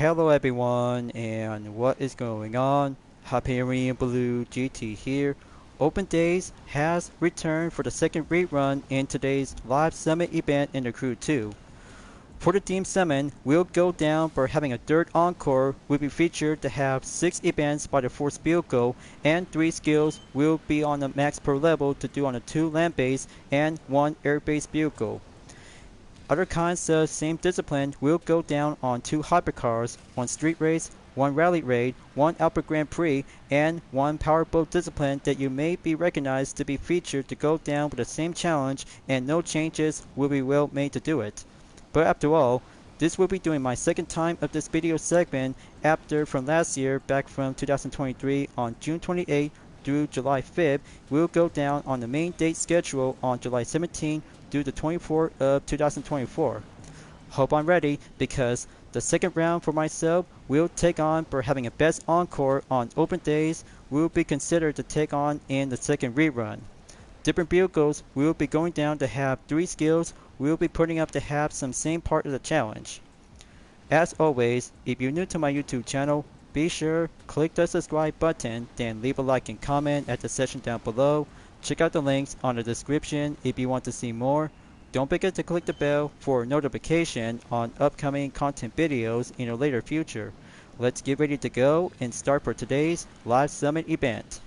Hello everyone, and what is going on? Hyperion-Blue-GT here. Open Days has returned for the second rerun in today's live summit event in the Crew 2. For the team summon, we'll go down for having a third encore will be featured to have 6 events by the 4th vehicle and 3 skills will be on the max per level to do on a 2 land base and 1 air base vehicle. Other kinds of same discipline will go down on 2 hypercars, 1 street race, 1 rally raid, 1 Alpha Grand Prix, and 1 powerboat discipline that you may be recognized to be featured to go down with the same challenge, and no changes will be well made to do it. But after all, this will be doing my second time of this video segment after from last year back from 2023 on June 28th through July 5th. We'll go down on the main date schedule on July 17th through the 24th of 2024. Hope I'm ready because the second round for myself will take on for having a best encore on open days will be considered to take on in the second rerun. Different vehicles will be going down to have 3 skills we'll be putting up to have some same part of the challenge. As always, if you're new to my YouTube channel, be sure click the subscribe button, then leave a like and comment at the section down below. Check out the links on the description if you want to see more. Don't forget to click the bell for notification on upcoming content videos in a later future. Let's get ready to go and start for today's live summit event.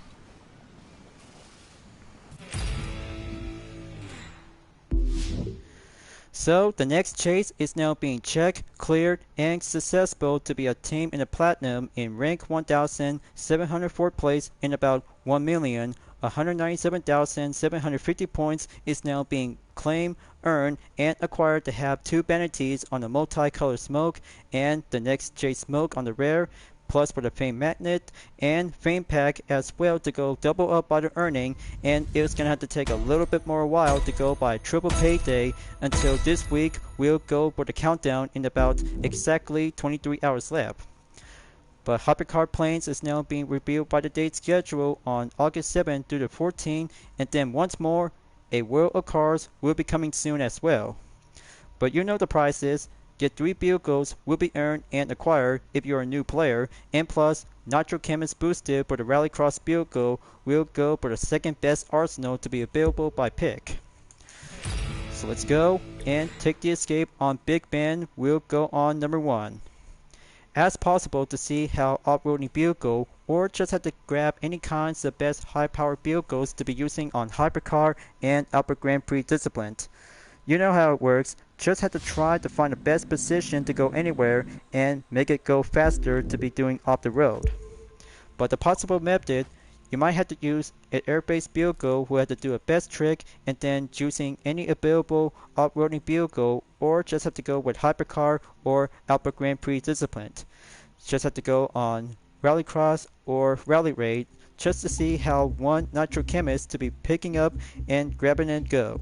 So the next chase is now being checked, cleared, and successful to be a team in the platinum in rank 1,704 place in about 1,197,750 points is now being claimed, earned, and acquired to have 2 vanities on the multicolored smoke and the next chase smoke on the rare, plus for the fame magnet and fame pack as well to go double up by the earning, and it's gonna have to take a little bit more while to go by triple payday until this week. We'll go for the countdown in about exactly 23 hours left. But Hypercar Planes is now being revealed by the date schedule on August 7th through the 14th, and then once more a World of Cars will be coming soon as well. But you know the price is. Get 3 vehicles will be earned and acquired if you're a new player, and plus Nitro Chemist boosted for the Rallycross vehicle will go for the second best arsenal to be available by pick. So let's go and take the escape on Big Ben. We'll go on number 1. As possible to see how off-roading vehicle or just have to grab any kinds of best high-powered vehicles to be using on Hypercar and Alpha Grand Prix discipline. You know how it works, just have to try to find the best position to go anywhere and make it go faster to be doing off the road. But the possible method, you might have to use an air-based vehicle who had to do a best trick and then choosing any available off-roading vehicle, or just have to go with Hypercar or Alpha Grand Prix discipline. Just have to go on Rallycross or Rally Raid just to see how one Nitro Chemist to be picking up and grabbing and go.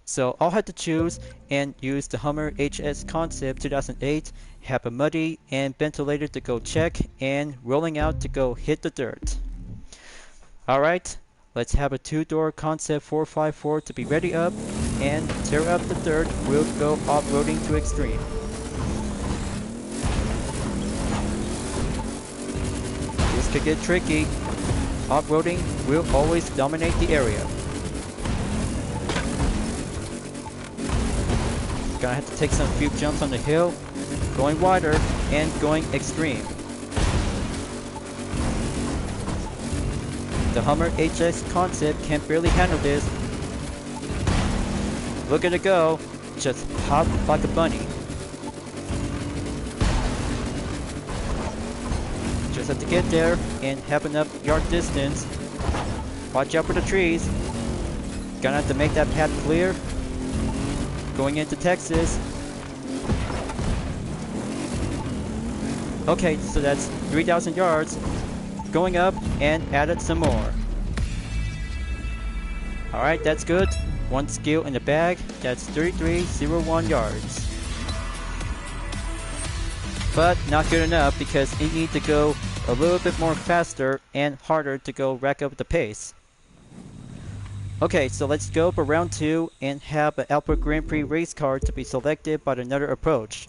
So I'll have to choose and use the Hummer HS Concept 2008, have a muddy and ventilator to go check, and rolling out to go hit the dirt. Alright, let's have a 2-door Concept 454 to be ready up, and tear up the dirt. We'll go off-roading to extreme. This could get tricky. Off-roading will always dominate the area. Gonna have to take some few jumps on the hill, going wider and going extreme. The Hummer HX Concept can barely handle this. Look at it go, just hop like a bunny. Just have to get there and have enough yard distance. Watch out for the trees. Gonna have to make that path clear. Going into Texas. Okay, so that's 3,000 yards. Going up and added some more. Alright, that's good. 1 skill in the bag. That's 3301 yards. But not good enough because you need to go a little bit more faster and harder to go rack up the pace. Okay, so let's go for round 2 and have an Alpha Grand Prix race car to be selected by another approach.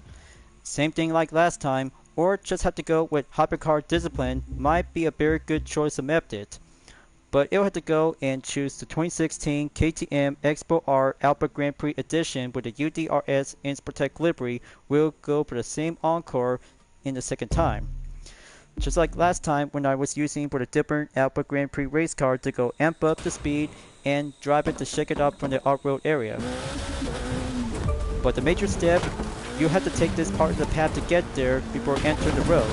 Same thing like last time, or just have to go with Hypercar Discipline might be a very good choice of method. But you'll have to go and choose the 2016 KTM Expo R Alpha Grand Prix Edition with the UDRS Inspirtech livery. We'll go for the same encore in the second time. Just like last time when I was using for the different Alpha Grand Prix race car to go amp up the speed and drive it to shake it up from the off-road area. But the major step, you have to take this part of the path to get there before entering the road.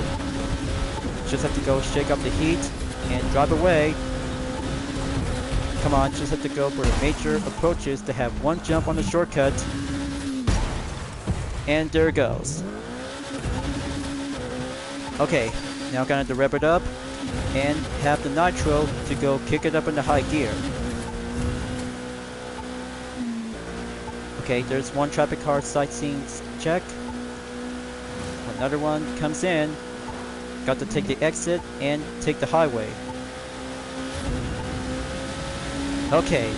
Just have to go shake up the heat and drive away. Come on, just have to go for the major approaches to have one jump on the shortcut. And there it goes. Okay, now gonna have to rev it up and have the nitro to go kick it up into high gear. Okay, there's one traffic car sightseeing check. Another one comes in. Got to take the exit and take the highway. Okay.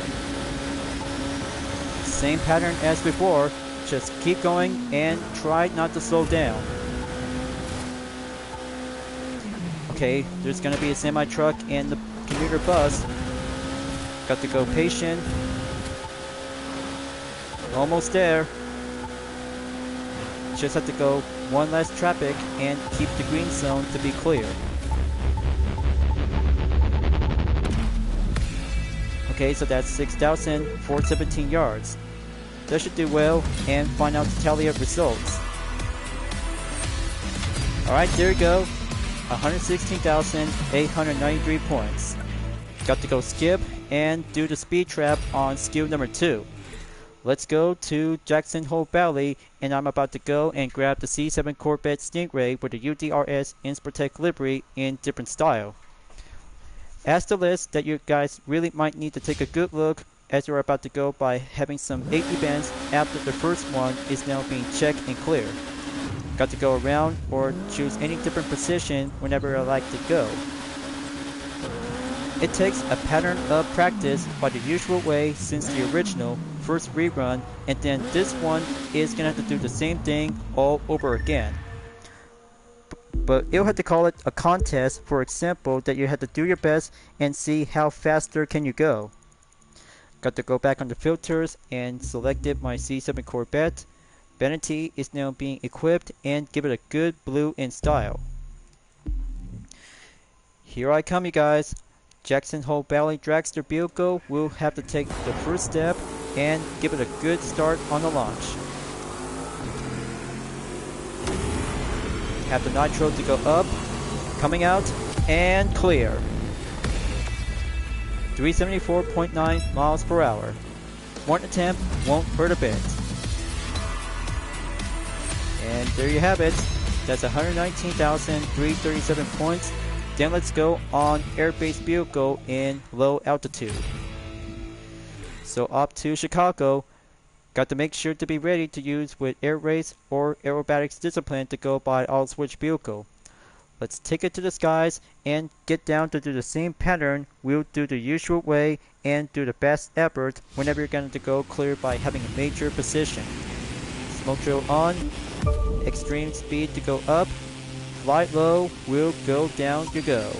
Same pattern as before. Just keep going and try not to slow down. Okay, there's gonna be a semi-truck and the commuter bus. Got to go patient. Almost there. Just have to go one last traffic and keep the green zone to be clear. Okay, so that's 6,417 yards. That should do well and find out the tally of results. Alright, there you go. 116,893 points. Got to go skip and do the speed trap on skill number 2. Let's go to Jackson Hole Valley, and I'm about to go and grab the C7 Corvette Stingray with the UDRS Inspirtech livery in different style. As the list that you guys really might need to take a good look as you're about to go by having some 8 events after the first one is now being checked and cleared. Got to go around or choose any different position whenever I like to go. It takes a pattern of practice by the usual way since the original first rerun, and then this one is gonna have to do the same thing all over again. But you'll have to call it a contest, for example, that you have to do your best and see how faster can you go. Got to go back on the filters and selected my C7 Corvette. Vanity is now being equipped and give it a good blue in style. Here I come, you guys. Jackson Hole Valley Dragster vehicle will have to take the first step and give it a good start on the launch. Have the nitro to go up, coming out, and clear. 374.9 miles per hour. One attempt won't hurt a bit. And there you have it. That's 119,337 points. Then let's go on air-based vehicle in low altitude. So up to Chicago. Got to make sure to be ready to use with air race or aerobatics discipline to go by all switch vehicle. Let's take it to the skies and get down to do the same pattern. We'll do the usual way and do the best effort whenever you're going to go clear by having a major position. Smoke drill on. Extreme speed to go up. Fly low, will go down you go.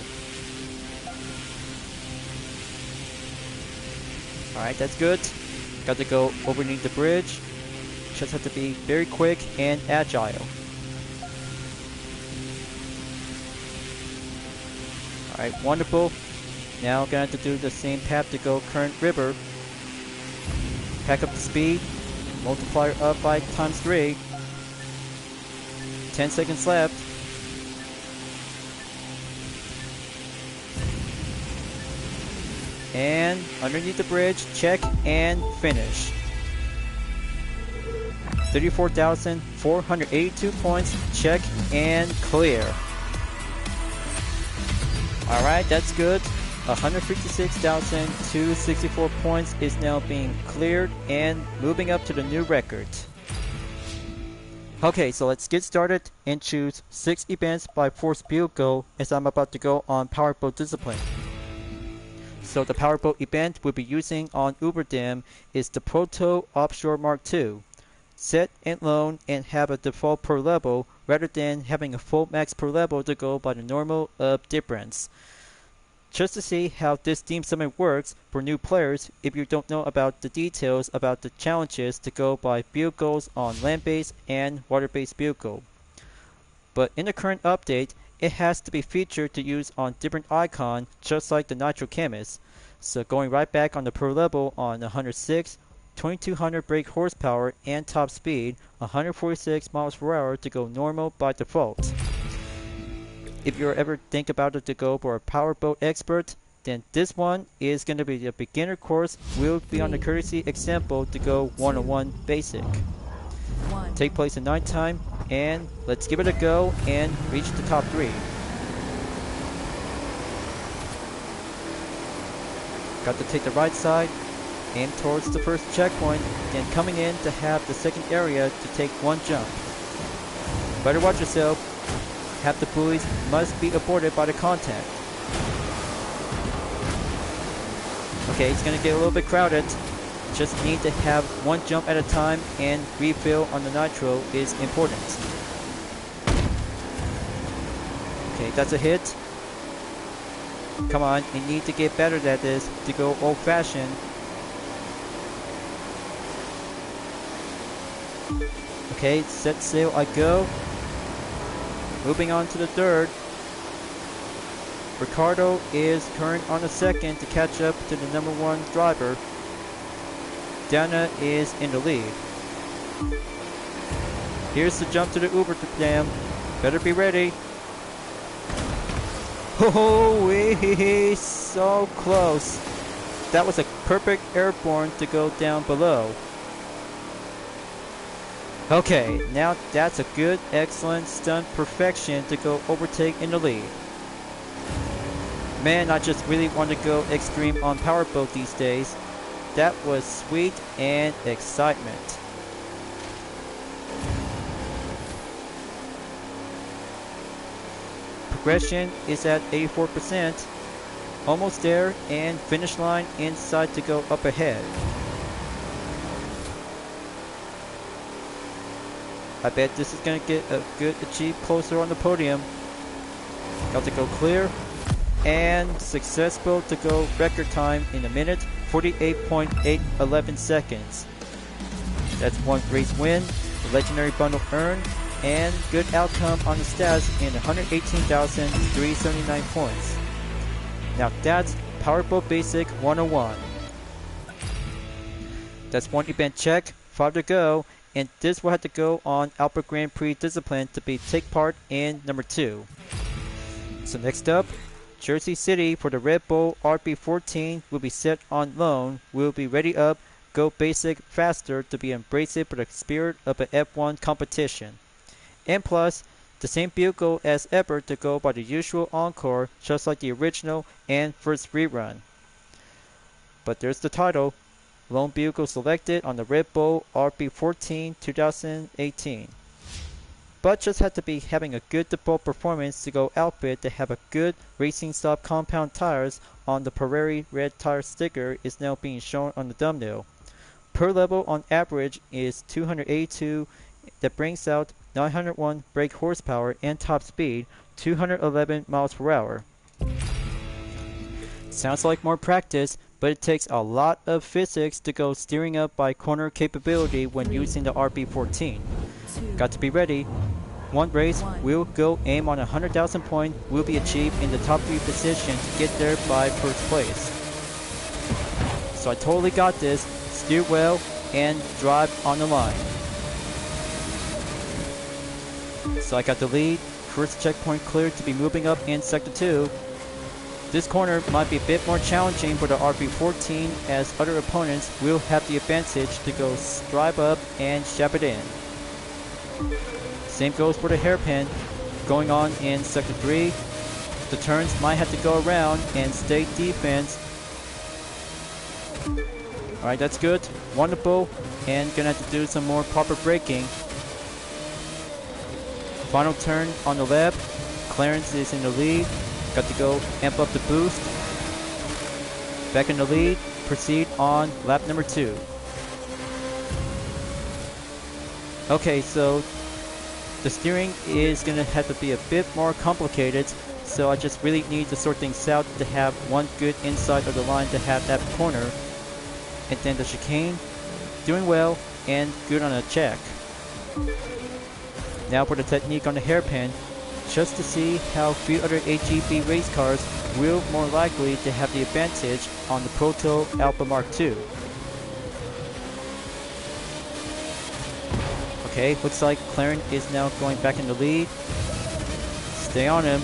Alright, that's good. Got to go overneath the bridge. Just have to be very quick and agile. Alright, wonderful. Now gonna have to do the same path to go current river. Pack up the speed. Multiplier up by ×3. 10 seconds left. And underneath the bridge, check and finish. 34,482 points, check and clear. Alright, that's good. 156,264 points is now being cleared and moving up to the new record. Okay, so let's get started and choose 6 events by force vehicle as I'm about to go on Powerboat Discipline. So the Powerboat event we'll be using on Uberdam is the Proto Offshore Mark II. set and loan and have a default per level rather than having a full max per level to go by the normal difference. Just to see how this team summon works for new players if you don't know about the details about the challenges to go by vehicles on land-based and water-based vehicle. But in the current update, it has to be featured to use on different icon just like the Nitro Chemist. So going right back on the per level on 106, 2200 brake horsepower and top speed, 146 miles per hour to go normal by default. If you ever think about it to go for a powerboat expert, then this one is going to be a beginner course. Will be on the courtesy example to go 101 basic. Take place in nighttime, and let's give it a go and reach the top 3. Got to take the right side, aim towards the first checkpoint, then coming in to have the second area to take 1 jump. Better watch yourself. Half the buoys must be aborted by the contact. Okay, it's gonna get a little bit crowded. Just need to have 1 jump at a time, and refill on the nitro is important. Okay, that's a hit. Come on, you need to get better at this to go old-fashioned. Okay, set sail I go. Moving on to the third. Ricardo is current on the second to catch up to the number 1 driver. Dana is in the lead. Here's the jump to the Uber dam. Better be ready. Oh, he's so close. That was a perfect airborne to go down below. Okay, now that's a good, excellent stunt perfection to go overtake in the lead. Man, I just really want to go extreme on powerboat these days. That was sweet and excitement. Progression is at 84%. Almost there, and finish line inside to go up ahead. I bet this is going to get a good achieve closer on the podium. Got to go clear. And successful to go record time in a minute, 48.811 seconds. That's 1 race win, the legendary bundle earned, and good outcome on the stats in 118,379 points. Now that's Powerboat Basic 101. That's 1 event check, 5 to go, and this will have to go on Alpha Grand Prix Discipline to be take part in number 2. So next up, Jersey City for the Red Bull RB14 will be set on loan, will be ready up, go basic faster to be embraced for the spirit of an F1 competition. And plus, the same vehicle as ever to go by the usual encore, just like the original and first rerun. But there's the title, Lone Vehicle selected on the Red Bull RB14 2018. But just had to be having a good default performance to go outfit to have a good racing stop compound tires on the Prairie red tire sticker is now being shown on the thumbnail. Per level on average is 282, that brings out 901 brake horsepower and top speed 211 miles per hour. Sounds like more practice, but it takes a lot of physics to go steering up by corner capability when using the RB14. Got to be ready. 1 race will go aim on 100,000 point will be achieved in the top 3 position to get there by first place. So I totally got this, steer well, and drive on the line. So I got the lead, first checkpoint cleared to be moving up in sector 2. This corner might be a bit more challenging for the RB14 as other opponents will have the advantage to go drive up and shove it in. Same goes for the hairpin going on in sector 3. The turns might have to go around and stay defense. Alright, that's good. Wonderful. And gonna have to do some more proper braking. Final turn on the left. Clarence is in the lead. Got to go amp up the boost. Back in the lead. Proceed on lap number 2. Okay, so the steering is gonna have to be a bit more complicated, so I just really need to sort things out to have one good inside of the line to have that corner. And then the chicane, doing well, and good on a check. Now for the technique on the hairpin, just to see how few other AGB race cars will more likely to have the advantage on the Proto Alpha Mark II. Okay, looks like Claren is now going back in the lead. Stay on him.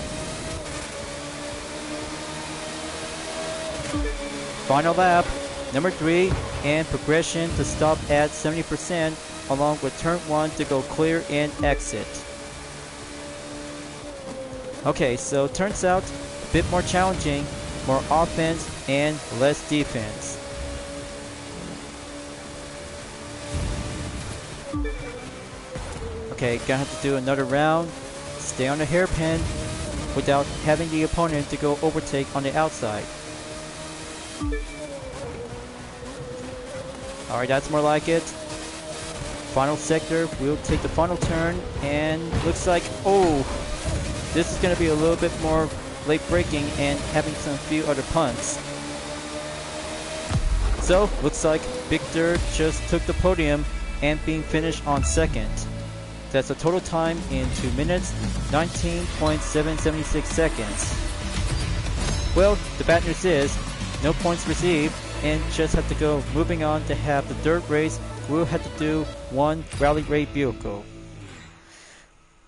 Final lap, number 3, and progression to stop at 70%, along with turn 1 to go clear and exit. Okay, so turns out a bit more challenging, more offense and less defense. Okay, gonna have to do another round, stay on the hairpin without having the opponent to go overtake on the outside. Alright, that's more like it. Final sector, we'll take the final turn, and looks like, oh, this is going to be a little bit more late braking and having some few other punts. So, looks like Victor just took the podium and being finished on second. That's a total time in 2 minutes, 19.776 seconds. Well, the bad news is, no points received, and just have to go moving on to have the dirt race. We'll have to do one rally raid vehicle.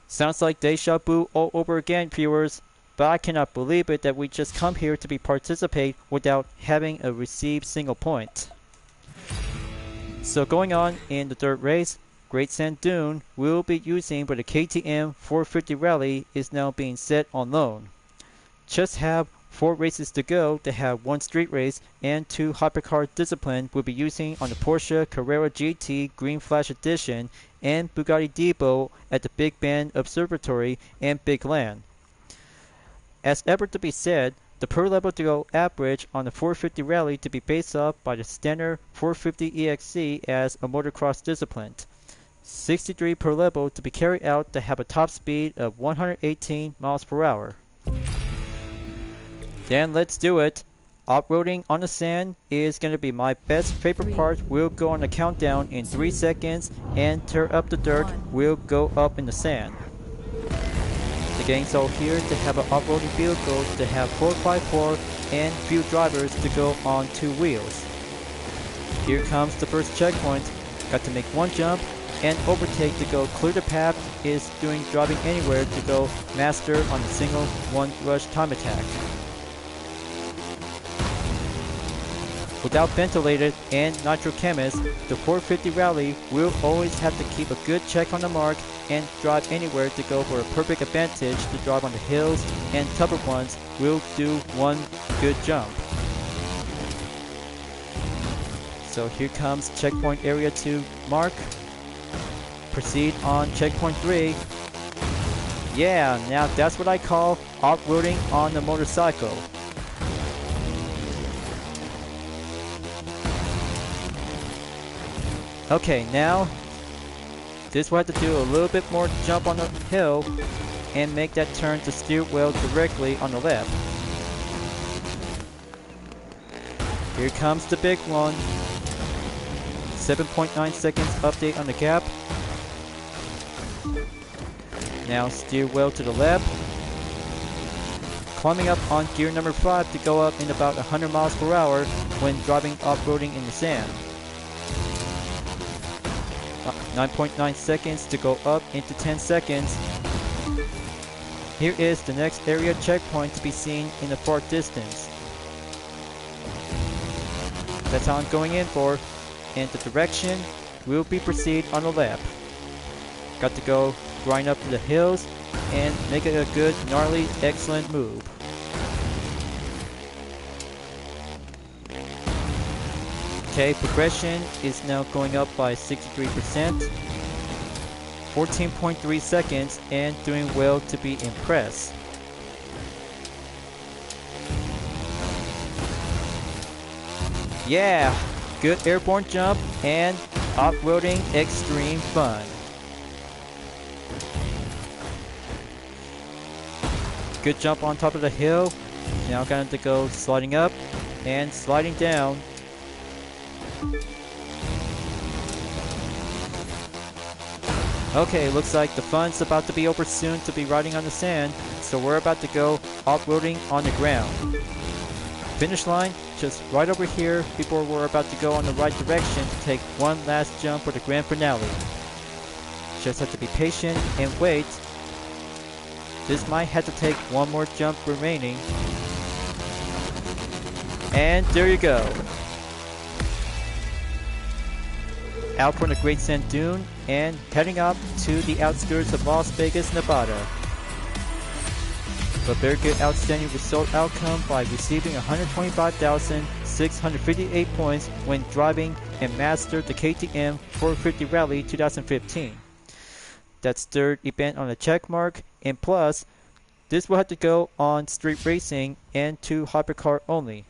Sounds like deja vu all over again, viewers, but I cannot believe it that we just come here to be participate without having a received single point. So going on in the dirt race, Great Sand Dune will be using for the KTM 450 Rally is now being set on loan. Just have 4 races to go to have 1 street race, and 2 hypercar discipline will be using on the Porsche Carrera GT Green Flash Edition and Bugatti Depot at the Big Bend Observatory and Big Land. As ever to be said, the per level to go average on the 450 Rally to be based off by the standard 450 EXC as a motocross discipline. 63 per level to be carried out to have a top speed of 118 miles per hour. Then let's do it. Off-roading on the sand is going to be my best favorite part. We'll go on a countdown in 3 seconds, and tear up the dirt will go up in the sand. The gang's all here to have an off-roading vehicle to have 4x4 and few drivers to go on 2 wheels. Here comes the first checkpoint. Got to make 1 jump and overtake to go clear the path. Is doing driving anywhere to go master on the single 1 rush time attack. Without ventilated and nitro chemist, the 450 Rally will always have to keep a good check on the mark and drive anywhere to go for a perfect advantage to drive on the hills, and tougher ones will do 1 good jump. So here comes checkpoint area 2 mark. Proceed on checkpoint 3. Yeah, now that's what I call off-roading on the motorcycle. Okay, now this will have to do a little bit more jump on the hill and make that turn to steer well directly on the left. Here comes the big one. 7.9 seconds update on the gap. Now steer well to the left. Climbing up on gear number 5 to go up in about 100 miles per hour when driving off-roading in the sand. 9.9 seconds to go up into 10 seconds. Here is the next area checkpoint to be seen in the far distance. That's how I'm going in for, and the direction will be proceed on the left. Got to go grind up to the hills and make it a good, gnarly, excellent move. Okay, progression is now going up by 63%, 14.3 seconds, and doing well to be impressed. Yeah, good airborne jump and off-roading extreme fun. good jump on top of the hill. Now going to go sliding up and sliding down. Okay, looks like the fun's about to be over soon to be riding on the sand, so we're about to go off-roading on the ground. Finish line just right over here before we're about to go on the right direction to take one last jump for the grand finale. Just have to be patient and wait. This might have to take one more jump remaining. And there you go. Out from the Great Sand Dune and heading up to the outskirts of Las Vegas, Nevada. A very good outstanding result outcome by receiving 125,658 points when driving and mastered the KTM 450 Rally 2015. That's third event on the check mark, and plus, this will have to go on street racing and to hypercar only.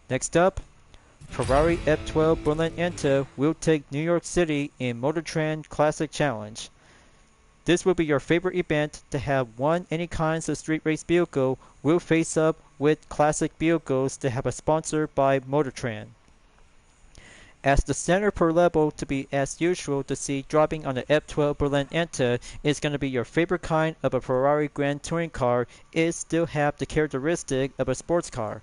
Next up, Ferrari F12 Berlin Enta will take New York City in MotorTrend Classic Challenge. This will be your favorite event to have won any kinds of street race vehicle will face up with classic vehicles to have a sponsor by MotorTrend. As the center per level to be as usual to see driving on the F12 Berlin Enta is going to be your favorite kind of a Ferrari Grand Touring car is still have the characteristic of a sports car.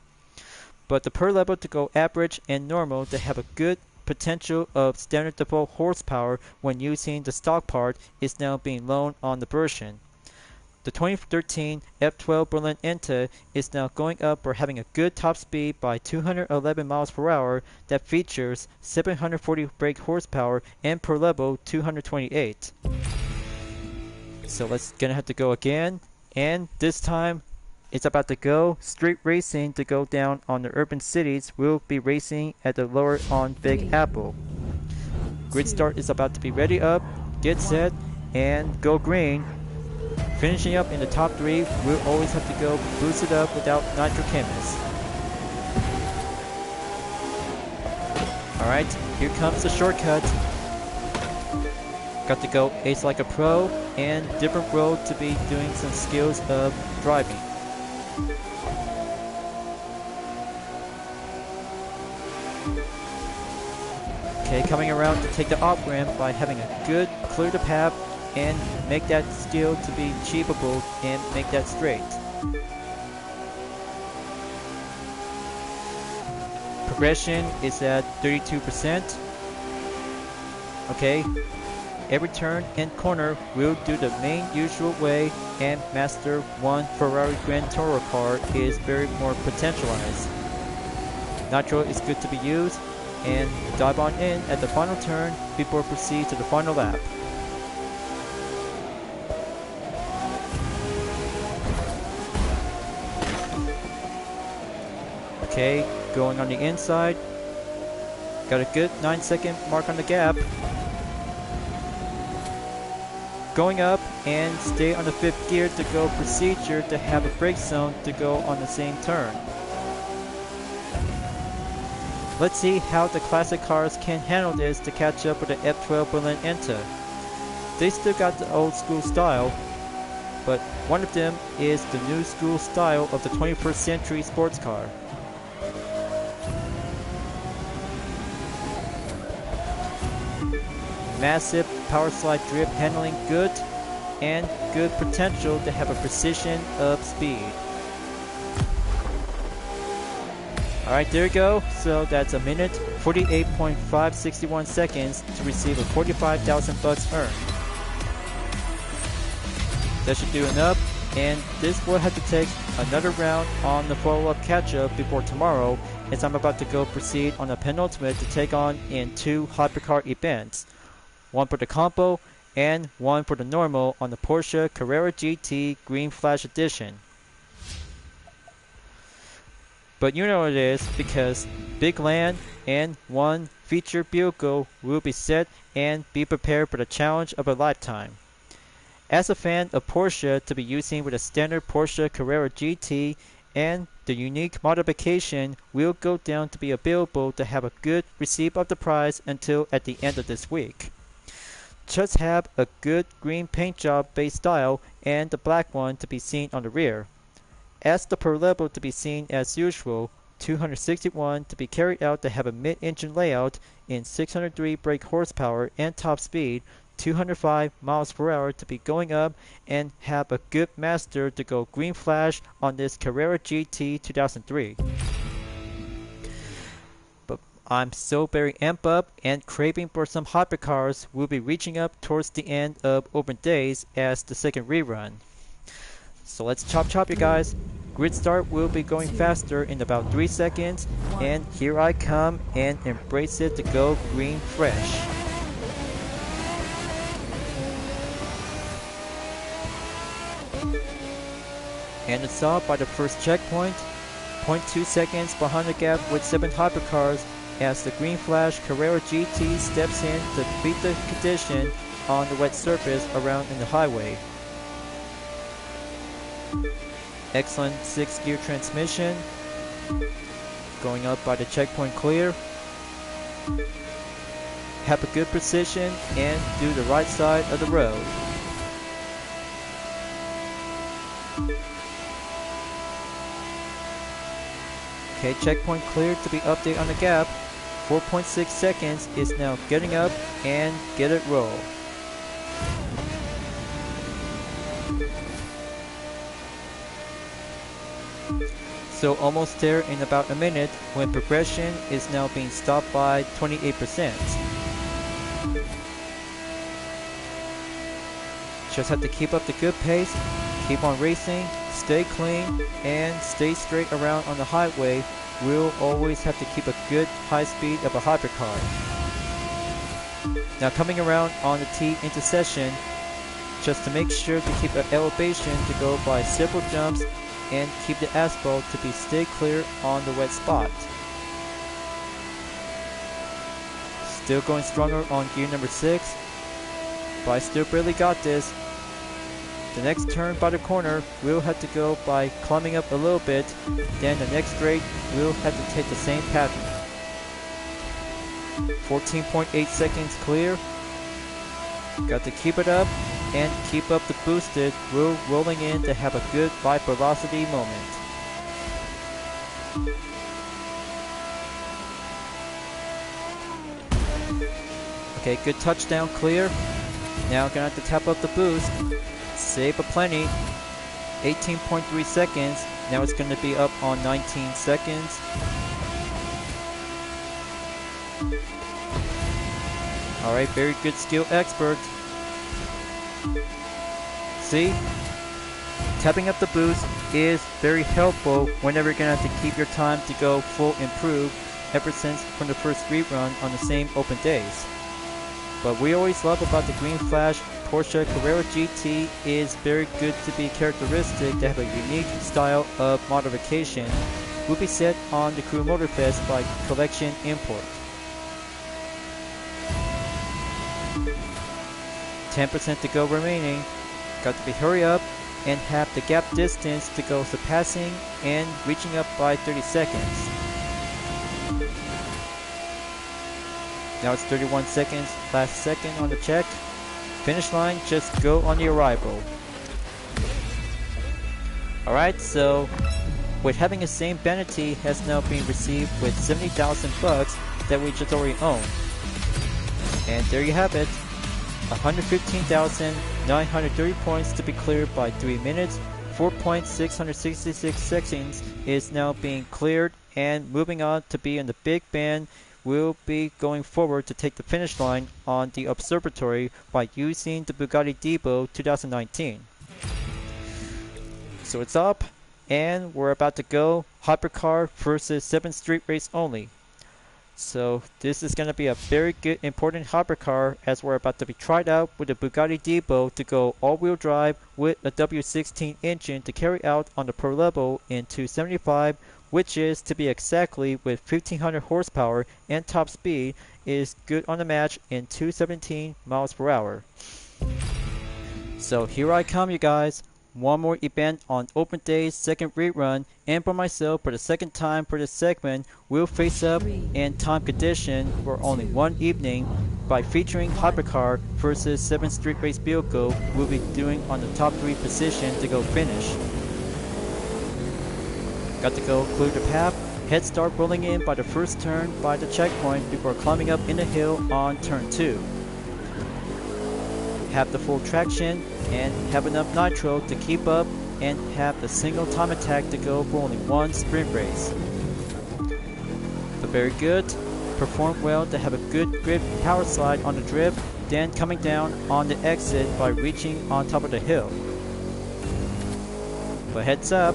But the per level to go average and normal to have a good potential of standard default horsepower when using the stock part is now being loaned on the version. The 2013 F12 Berlin Enta is now going up for having a good top speed by 211 miles per hour that features 740 brake horsepower and per level 228. So let's gonna have to go again, and this time it's about to go street racing to go down on the urban cities. We'll be racing at the lower on Big Apple. Grid start is about to be ready up, get set, and go green. Finishing up in the top three, we'll always have to go boosted up without Nitro Chemist. Alright, here comes the shortcut. Got to go ace like a pro and different road to be doing some skills of driving. Okay, coming around to take the off ramp by having a good clear the path and make that skill to be achievable and make that straight. Progression is at 32%. Okay, every turn and corner we'll do the main usual way, and master one Ferrari Grand Tourer car is very more potentialized. Nitro is good to be used, and dive on in at the final turn before proceed to the final lap. Okay, going on the inside. Got a good 9-second mark on the gap. Going up and stay on the 5th gear to go procedure to have a brake zone to go on the same turn. Let's see how the classic cars can handle this to catch up with the F12 Berlin Enta. They still got the old school style, but one of them is the new school style of the 21st century sports car. Massive power slide drift handling good, and good potential to have a precision of speed. Alright, there you go. So that's a minute 48.561 seconds to receive a 45,000 bucks earned. That should do enough, and this will have to take another round on the follow-up catch-up before tomorrow, as I'm about to go proceed on the penultimate to take on in 2 hypercar events. One for the combo and one for the normal on the Porsche Carrera GT Green Flash Edition. But you know what it is, because big land and one featured vehicle will be set, and be prepared for the challenge of a lifetime. As a fan of Porsche to be using with a standard Porsche Carrera GT, and the unique modification will go down to be available to have a good receipt of the prize until at the end of this week. Just have a good green paint job base style and the black one to be seen on the rear. as the per level to be seen as usual, 261 to be carried out to have a mid-engine layout in 603 brake horsepower and top speed, 205 miles per hour to be going up, and have a good master to go green flash on this Carrera GT 2003. But I'm so very amped up and craving for some hypercars. We'll be reaching up towards the end of open days as the second rerun. So let's chop you guys. Grid start will be going faster in about 3 seconds, and here I come and embrace it to go green fresh. And it's off by the first checkpoint, 0.2 seconds behind the gap with 7 hypercars as the green flash Carrera GT steps in to beat the condition on the wet surface around in the highway. Excellent 6-gear transmission, going up by the checkpoint clear. Have a good precision and do the right side of the road. Okay, checkpoint cleared to be updated on the gap. 4.6 seconds is now getting up and get it roll. So almost there in about a minute when progression is now being stopped by 28%. Just have to keep up the good pace, keep on racing, stay clean, and stay straight around on the highway. We'll always have to keep a good high speed of a hypercar. Now coming around on the T intersection, just to make sure to keep an elevation to go by several jumps and keep the asphalt to be stay clear on the wet spot. Still going stronger on gear number 6, but I still barely got this. The next turn by the corner, we'll have to go by climbing up a little bit, then the next straight, we'll have to take the same pattern. 14.8 seconds clear. Got to keep it up and keep up the boosted. We're rolling in to have a good light velocity moment. Okay, good touchdown clear. Now gonna have to tap up the boost. Save a plenty. 18.3 seconds. Now it's gonna be up on 19 seconds. Alright, very good skill expert. See? Tapping up the boost is very helpful whenever you're gonna have to keep your time to go full improve ever since from the first rerun on the same open days. But we always love about the green flash Porsche Carrera GT is very good to be characteristic to have a unique style of modification. Will be set on the Crew Motorfest by Collection Import. 10% to go remaining. Got to be hurry up and have the gap distance to go surpassing and reaching up by 30 seconds. Now it's 31 seconds, last second on the check. Finish line, just go on the arrival. Alright, so with having the same vanity has now been received with 70,000 bucks that we just already own. And there you have it. 115,930 points to be cleared by 3 minutes. 4.666 seconds is now being cleared, and moving on to be in the big band. We'll be going forward to take the finish line on the observatory by using the Bugatti Depot 2019. So it's up, and we're about to go hypercar versus 7th Street race only. So this is going to be a very good important hypercar as we're about to be tried out with the Bugatti Depot to go all-wheel drive with a W16 engine to carry out on the Pro level in 275, which is to be exactly with 1500 horsepower and top speed is good on the match in 217 miles per hour. So here I come, you guys. One more event on Open Day's second rerun, and for myself for the second time for this segment, we'll face up in time condition for only one evening by featuring Hypercar versus 7th Street Race vehicle we'll be doing on the top 3 position to go finish. Got to go clear the path, head start rolling in by the first turn by the checkpoint before climbing up in the hill on turn 2. Have the full traction and have enough nitro to keep up and have the single time attack to go for only one sprint race. But very good. Perform well to have a good grip power slide on the drift, then coming down on the exit by reaching on top of the hill. But heads up,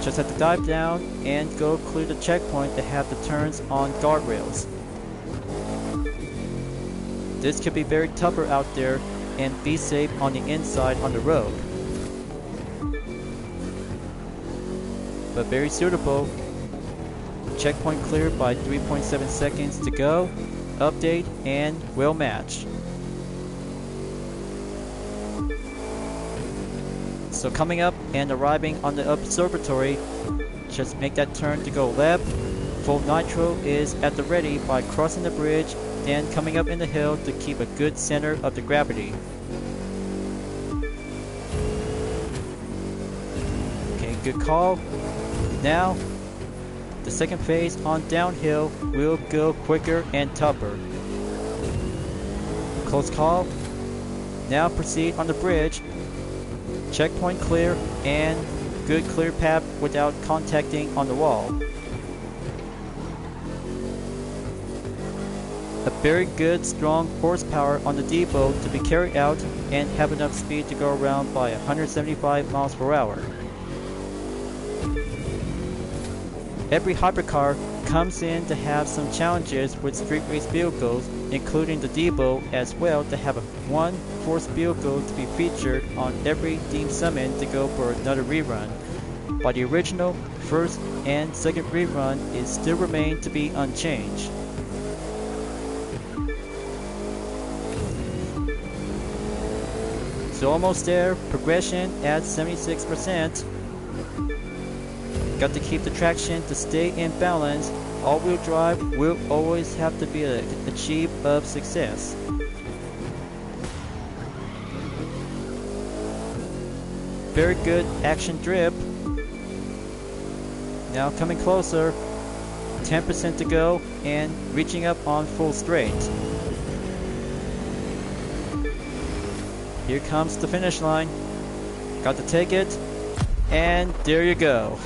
just have to dive down and go clear the checkpoint to have the turns on guardrails. This could be very tougher out there and be safe on the inside on the road. But very suitable. Checkpoint cleared by 3.7 seconds to go. Update and will match. So coming up and arriving on the observatory, just make that turn to go left. Full nitro is at the ready by crossing the bridge, then coming up in the hill to keep a good center of the gravity. Okay, good call. Now, the second phase on downhill will go quicker and tougher. Close call. Now proceed on the bridge. Checkpoint clear and good clear path without contacting on the wall. A very good strong horsepower on the depot to be carried out and have enough speed to go around by 175 miles per hour. Every hypercar comes in to have some challenges with street race vehicles, including the depot as well, to have one force vehicle to be featured on every team summon to go for another rerun. But the original first and second rerun is still remain to be unchanged. So almost there, progression at 76%. Got to keep the traction to stay in balance. All-wheel drive will always have to be achieve of success. Very good action drift. Now coming closer, 10% to go and reaching up on full straight. Here comes the finish line. Got to take it, and there you go.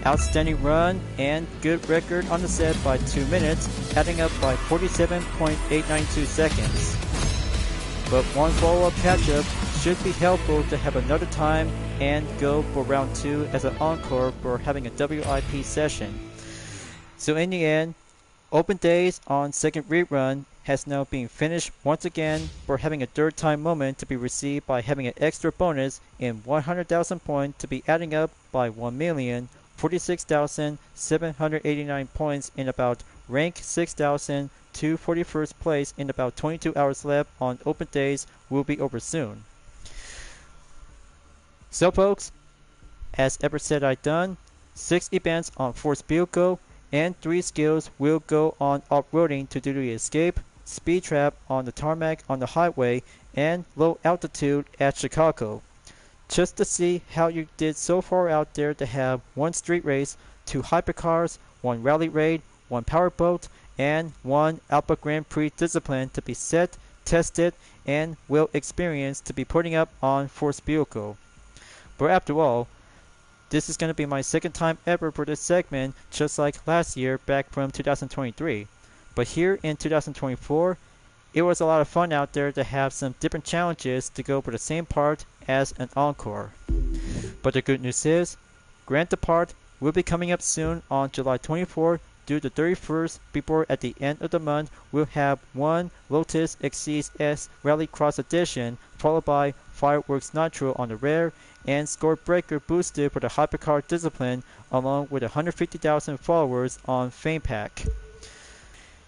Outstanding run and good record on the set by 2 minutes, adding up by 47.892 seconds. But one follow-up catch-up should be helpful to have another time and go for round 2 as an encore for having a WIP session. So in the end, Open Days on second rerun has now been finished once again for having a third time moment to be received by having an extra bonus in 100,000 points to be adding up by 1,046,789 points in about rank 6,241st place in about 22 hours left on Open Days will be over soon. So folks, as ever said I done, 6 events on Force Vehicle and 3 skills will go on off-roading to do the escape, speed trap on the tarmac on the highway, and low altitude at Chicago. Just to see how you did so far out there to have 1 street race, 2 hypercars, 1 rally raid, 1 powerboat, and 1 Alpha Grand Prix discipline to be set, tested, and will experience to be putting up on Force Vehicle. But after all, this is going to be my second time ever for this segment, just like last year back from 2023. But here in 2024, it was a lot of fun out there to have some different challenges to go for the same part as an encore. But the good news is, Grand Depart will be coming up soon on July 24th through the 31st, before at the end of the month we'll have 1 Lotus Exceeds S Rallycross Edition, followed by Fireworks Nitro on the rare, and Score Breaker boosted for the Hypercar discipline, along with 150,000 followers on Fame Pack.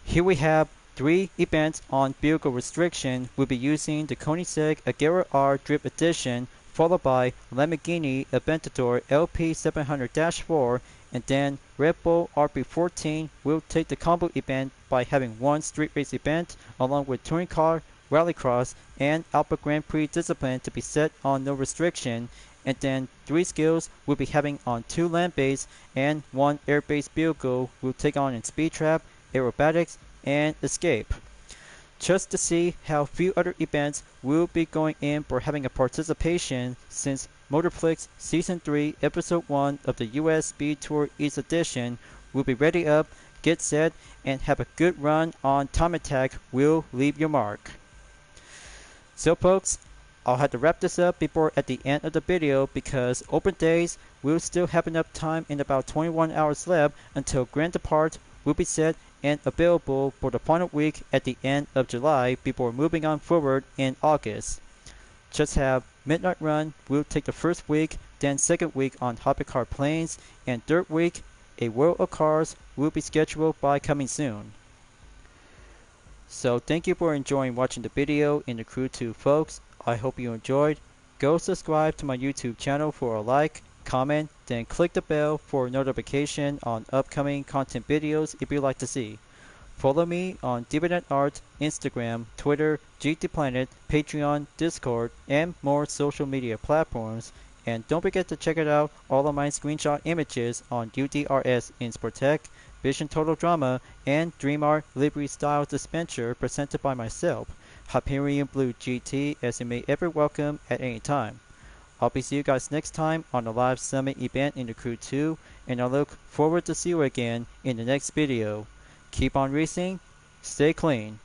Here we have 3 events on vehicle restriction. We'll be using the Koenigsegg Agera R Drift Edition, followed by Lamborghini Aventador LP700-4, and then Red Bull RB14 will take the combo event by having 1 street race event, along with touring car, rallycross, and Alpha Grand Prix discipline to be set on no restriction, and then 3 skills will be having on 2 land-based and 1 air-based vehicle will take on in Speed Trap, Aerobatics, and Escape. Just to see how few other events will be going in for having a participation since Motorflix Season 3 Episode 1 of the US Speed Tour East Edition will be ready up, get set, and have a good run on Time Attack will leave your mark. So folks, I'll have to wrap this up before at the end of the video because open days will still have enough time in about 21 hours left until Grand Depart will be set and available for the final week at the end of July before moving on forward in August. Just have Midnight Run will take the first week, then second week on Hypercar Plains, and third week, a World of Cars will be scheduled by coming soon. So thank you for enjoying watching the video in the Crew 2 folks. I hope you enjoyed. Go subscribe to my YouTube channel for a like, comment, then click the bell for notification on upcoming content videos if you'd like to see. Follow me on DividendArt, Instagram, Twitter, GT Planet, Patreon, Discord, and more social media platforms. And don't forget to check out all of my screenshot images on UDRS Insportec, Vision Total Drama, and DreamArt Livery Style Dispenser presented by myself, Hyperion-Blue-GT, as you may ever welcome at any time. I'll be see you guys next time on the live summit event in the Crew 2, and I look forward to see you again in the next video. Keep on racing, stay clean.